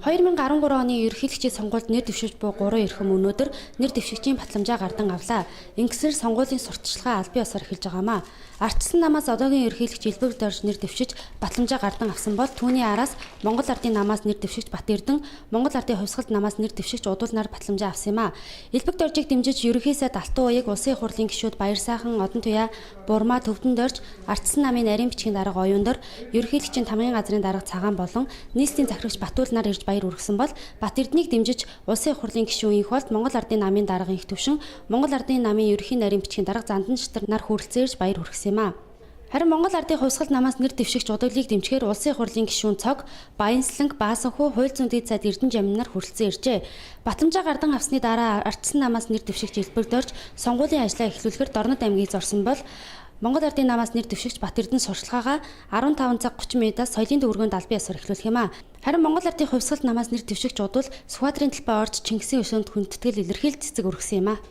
2013 оны ерөнхийлөгчийн сонгуульд нэр дэвшиж буй 3 эрхэм өнөөдөр нэр дэвшигчийн батламжаа гардан авлаа. Ингэснээр сонгуулийн сурталчилгаа албан ёсоор эхэлж байгаамаа. Ардчилсан намаас одоогийн ерөнхийлөгч Илбэг Дорж нэр дэвшиж батламжаа гардан авсан бол түүний араас Монгол Ардын намаас нэр дэвшигч Бат Эрдэнэ, Монгол Ардын хувьсгалд намаас нэр дэвшигч Удуулнаар батламжаа авсан юм а. Илбэг Доржийг дэмжиж ерөнхий сайд Алтан уяг улсын их хурлын гишүүд Баярсайхан, Одон Туяа, Бурмаа, Төвдөн Дорж, Ардчилсан намын нарийн бичгийн дарга Оюун Дор, ерөнхийлөгчийн тамгын газрын дарга Цагаан болон нийслэлийн захирагч Батуулнаар ирж баяр хүргэсэн бол Бат Эрдэнэийг дэмжиж улсын их хурлын гишүүн их болд Монгол Ардын намын даргын их төвшин, Монгол Ардын намын ерөнхий нарийн бичгийн дарга Зандан Шатар нар хүрэлцэн ирж баяр хүргэсэн юм а. Харин Монгол Ардын хувьсгалд намаас нэр дэвшигч удуулыг дэмжихээр улсын их хурлын гишүүн Цог, Баянсланг, Баасанхүү, Хууль зүйн дэд сайд Эрдэнэ Жамин нар хүрэлцэн иржээ. Батламжаа гардан авсны дараа ардчилсан намаас нэр дэвшигч Илбэг Дорж сонгуулийн ажлаа эхлүүлэхээр Дорнод аймгийг зорсон бол Монгол Ардын намаас нэр дэвшигч Бат Эрдэнэ сурчлагаагаа 15 цаг 30 минутаас соёлын төвөргөнд албан ёсоор эхлүүлэх юм а. Харин Монгол Ардын хувьсгалд намаас нэр дэвшигч удвал Сүхбаатарын талбай орж Чингисийн өшөөнд хүндэтгэл илэрхийлж цэцэг өргөсөн юм а.